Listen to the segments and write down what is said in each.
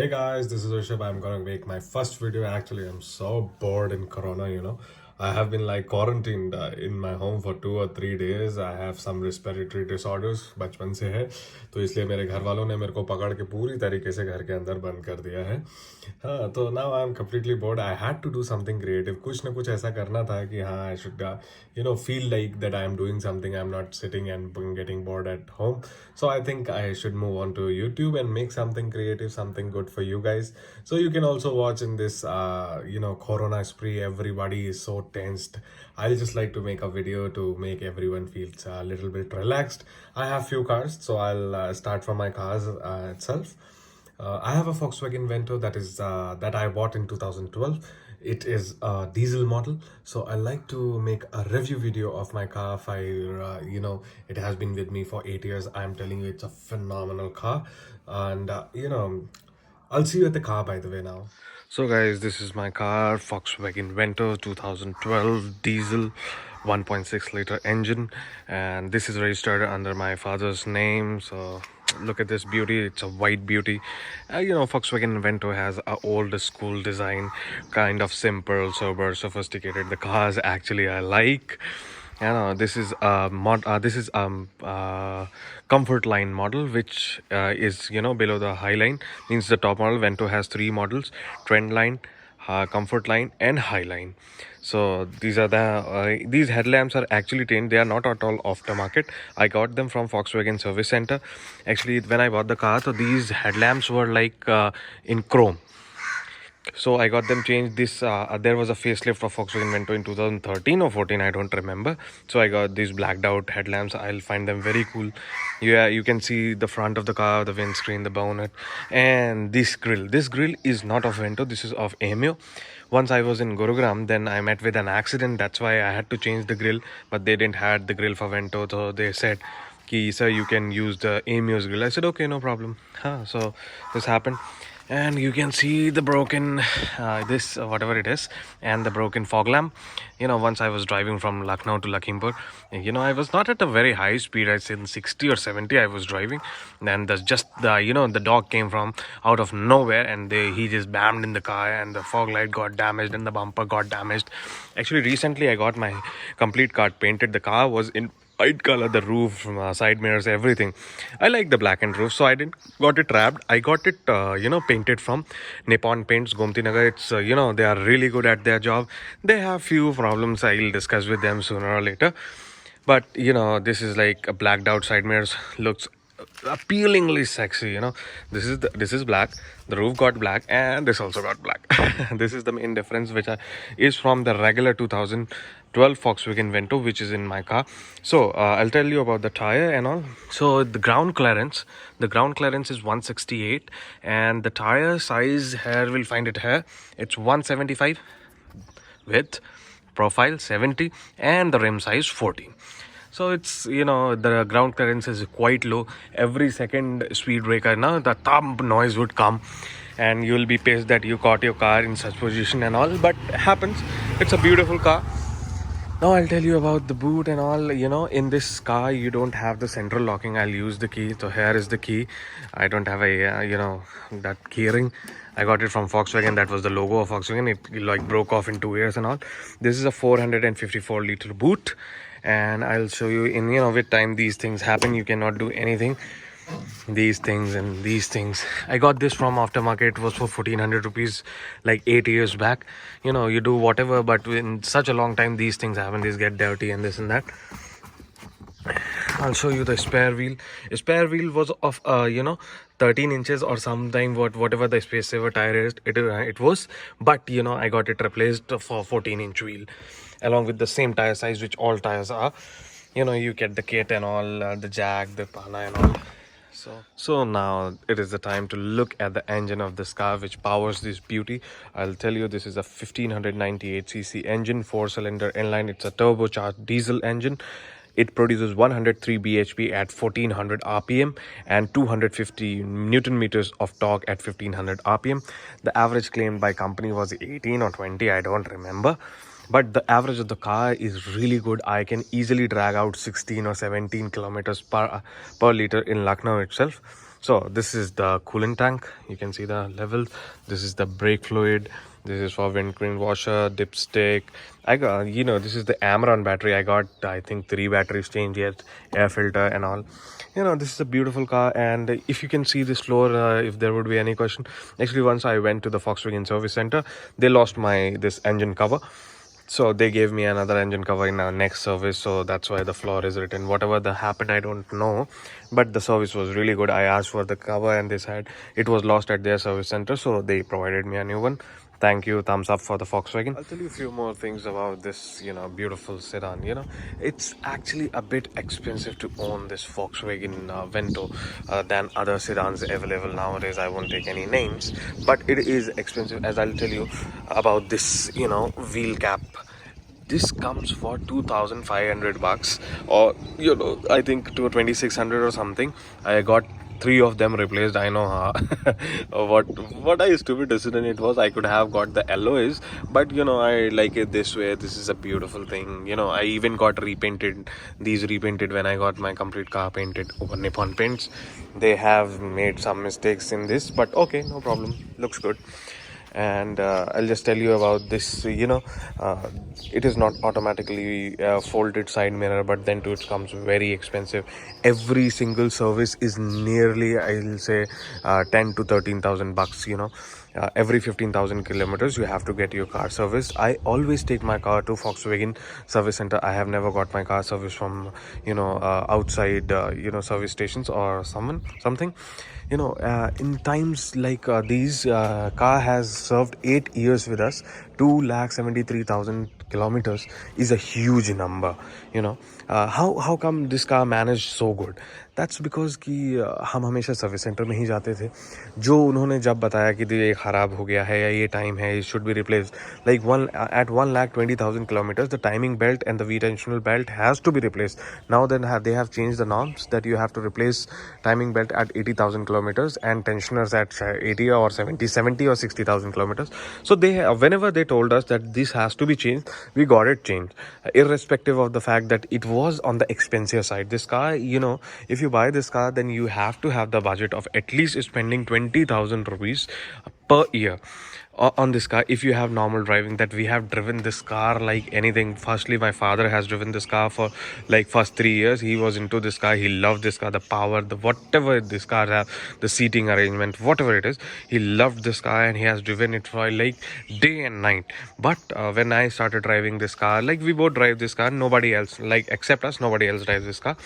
Hey guys, this is Rishabh. I'm gonna make my first video. Actually, I'm so bored in Corona. I have been like quarantined in my home for 2 or 3 days. I have some respiratory disorders बचपन से है, तो इसलिए मेरे घर वालों ने मेरे को पकड़ के पूरी तरीके से घर के अंदर बंद कर दिया है। हाँ, तो now I am completely bored. I had to do something creative. कुछ ना कुछ ऐसा करना था कि हाँ, I should feel like that I am doing something. I'm not sitting and getting bored at home. So I think I should move on to YouTube and make something creative, something good for you guys. So you can also watch in this Corona spree. Everybody is so tensed. I'll just like to make a video to make everyone feel a little bit relaxed. I have few cars, so I'll start from my cars itself. I have a Volkswagen Vento that I bought in 2012. It is a diesel model, so I like to make a review video of my car. It has been with me for 8 years. I'm telling you, it's a phenomenal car, and I'll see you at the car, by the way, now. So guys, this is my car, Volkswagen Vento 2012 diesel 1.6 liter engine, and this is registered under my father's name. So look at this beauty. It's a white beauty. Volkswagen Vento has a old school design, kind of simple, sober, sophisticated. The cars actually I like. This is comfort line model, which is below the high line. Means the top model Vento has three models: trend line, comfort line, and high line. So these headlamps are actually trained. They are not at all off the market. I got them from Volkswagen service center. Actually, when I bought the car, so these headlamps were like in chrome. So I got them changed. There was a facelift of Volkswagen Vento in 2013 or 14, I don't remember. So I got these blacked out headlamps. I'll find them very cool. Yeah, you can see the front of the car, the windscreen, the bonnet, and this grill. This grill is not of Vento. This is of AMIO. Once I was in Gurugram, then I met with an accident. That's why I had to change the grill, but they didn't have the grill for Vento. So they said, sir, you can use the AMIO's grill. I said, okay, no problem. So this happened, and you can see the broken whatever it is, and the broken fog lamp. Once I was driving from Lucknow to Lakhimpur, I was not at a very high speed. I said 60 or 70 I was driving, and the dog came from out of nowhere, and he just bammed in the car, and the fog light got damaged and the bumper got damaged. Actually, recently I got my complete car painted. The car was in white color, the roof, side mirrors, everything. I like the blackened roof, so I didn't got it wrapped. I got it painted from Nippon Paints, Gomti Nagar. It's they are really good at their job. They have few problems. I'll discuss with them sooner or later, but this is like a blacked out side mirrors, looks appealingly sexy. This is black, the roof got black, and this also got black. This is the main difference, which is from the regular 2012 Volkswagen Vento, which is in my car. So I'll tell you about the tire and all. So the ground clearance is 168, and the tire size here, we'll find it here, it's 175 width, profile 70, and the rim size 14. So it's the ground clearance is quite low. Every second speed breaker now, the thump noise would come, and you will be pissed that you caught your car in such position and all, but happens. It's a beautiful car. Now I'll tell you about the boot and all. In this car you don't have the central locking. I'll use the key. So here is the key. I don't have a that key ring. I got it from Volkswagen. That was the logo of Volkswagen. It like broke off in 2 years and all. This is a 454 liter boot, and I'll show you in with time these things happen. You cannot do anything. These things and these things, I got this from aftermarket. It was for 1400 rupees like 8 years back. You do whatever, but in such a long time these things happen. These get dirty and this and that. I'll show you the spare wheel. Spare wheel was of 13 inches or sometime whatever the space saver tire is, it was, but I got it replaced for 14-inch wheel along with the same tire size, which all tires are. You get the kit and all, the jack, the pana and all. So now it is the time to look at the engine of this car, which powers this beauty. I'll tell you, this is a 1598cc engine, 4-cylinder inline. It's a turbocharged diesel engine. It produces 103 bhp at 1400 rpm and 250 newton meters of torque at 1500 rpm. The average claimed by company was 18 or 20, I don't remember. But the average of the car is really good. I can easily drag out 16 or 17 kilometers per liter in Lucknow itself. So this is the coolant tank. You can see the levels. This is the brake fluid. This is for windscreen washer, dipstick. I got, this is the Amron battery. I got, I think, 3 batteries changed yet, air filter and all. This is a beautiful car. And if you can see this floor, if there would be any question, actually once I went to the Volkswagen service center, they lost this engine cover. So they gave me another engine cover in our next service. So that's why the floor is written. Whatever that happened, I don't know. But the service was really good. I asked for the cover and they said it was lost at their service center. So they provided me a new one. Thank you. Thumbs up for the Volkswagen. I'll tell you a few more things about this, beautiful sedan. It's actually a bit expensive to own this Volkswagen Vento than other sedans available nowadays. I won't take any names, but it is expensive, as I'll tell you about this, wheel cap. This comes for 2,500 bucks, or I think to 2,600 or something. I got 3 of them replaced. I know what a stupid decision it was. I could have got the alloys, but I like it this way. This is a beautiful thing. I even got these repainted when I got my complete car painted over Nippon Paints. They have made some mistakes in this, but okay, no problem, looks good. And I'll just tell you about this. It is not automatically folded side mirror, but then too it comes very expensive. Every single service is nearly, I'll say, 10 to 13,000 bucks. Every 15,000 kilometers you have to get your car serviced. I always take my car to Volkswagen service center. I have never got my car service from outside service stations or something. In times like these, car has served 8 years with us. 2,73,000 kilometers is a huge number. How come this car managed so good? That's because कि हम हमेशा service centre में ही जाते थे. जो उन्होंने जब बताया कि ये ख़राब हो गया है या ये टाइम है, it should be replaced, like at 1,20,000 kilometers, the timing belt and the V-tensioner belt has to be replaced. Now then they have changed the norms that you have to replace timing belt at 80,000 kilometers and tensioners at 80 or 70 or 60,000 kilometers. So whenever they told us that this has to be changed, we got it changed, irrespective of the fact that it was on the expensive side. This car, if you buy this car, then you have to have the budget of at least spending 20,000 rupees per year on this car. If you have normal driving, that we have driven this car like anything. Firstly, my father has driven this car for like first 3 years. He was into this car. He loved this car, the power, the whatever this car have, the seating arrangement, whatever it is, he loved this car and he has driven it for like day and night. But when I started driving this car, like we both drive this car, nobody else, like except us, nobody else drives this car.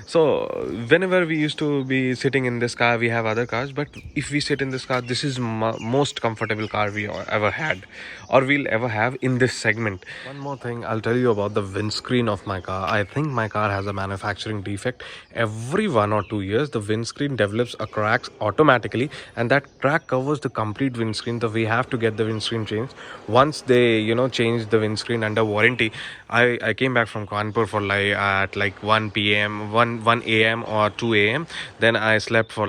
So whenever we used to be sitting in this car, we have other cars, but if we sit in this car, this is most comfortable car we ever had or we'll ever have in this segment. One more thing, I'll tell you about the windscreen of my car. I think my car has a manufacturing defect. Every 1 or 2 years, the windscreen develops a crack automatically, and that crack covers the complete windscreen. So we have to get the windscreen changed. Once they change the windscreen under warranty, I came back from Kanpur for at 1 p.m. 1 a.m. or 2 a.m. Then I slept for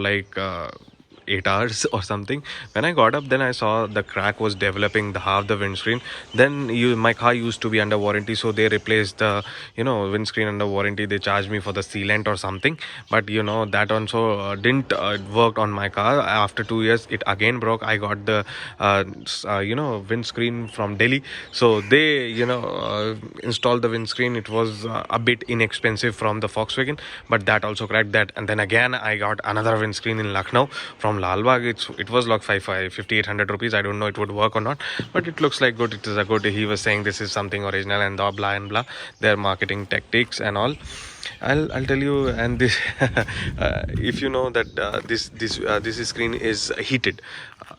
8 hours or something. When I got up, then I saw the crack was developing the half the windscreen. Then my car used to be under warranty, so they replaced the windscreen under warranty. They charged me for the sealant or something, but that also didn't work on my car. After 2 years, it again broke. I got the windscreen from Delhi, so they installed the windscreen. It was a bit inexpensive from the Volkswagen, but that also cracked that. And then again I got another windscreen in Lucknow from Lal Bagh. It was like 5,800 rupees. I don't know it would work or not, but it looks like good. It is a good. He was saying this is something original and blah and blah, their marketing tactics and all. I'll tell you. And this if you know that this screen is heated,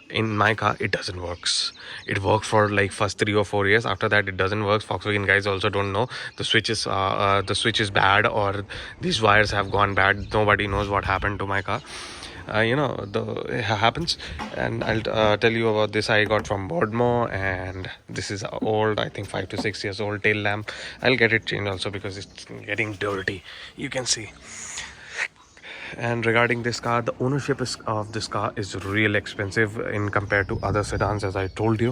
in my car it doesn't works. It worked for like first 3 or 4 years. After that it doesn't work. Volkswagen guys also don't know, the switch is bad or these wires have gone bad. Nobody knows what happened to my car. It happens. And I'll tell you about this. I got from Bodmo, and this is old, I think 5 to 6 years old tail lamp. I'll get it changed also because it's getting dirty, you can see. And regarding this car, the ownership of this car is real expensive in compared to other sedans, as I told you.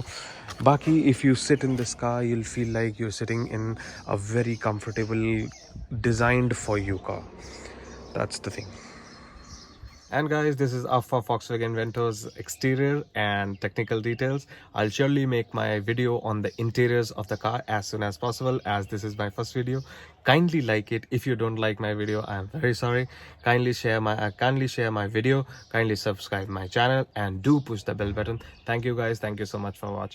Baki, if you sit in this car, you'll feel like you're sitting in a very comfortable, designed for you car. That's the thing. And guys, this is Alpha Volkswagen Vento's exterior and technical details. I'll surely make my video on the interiors of the car as soon as possible, as this is my first video. Kindly like it. If you don't like my video, I am very sorry. Kindly share my video, kindly subscribe my channel, and do push the bell button. Thank you guys. Thank you so much for watching.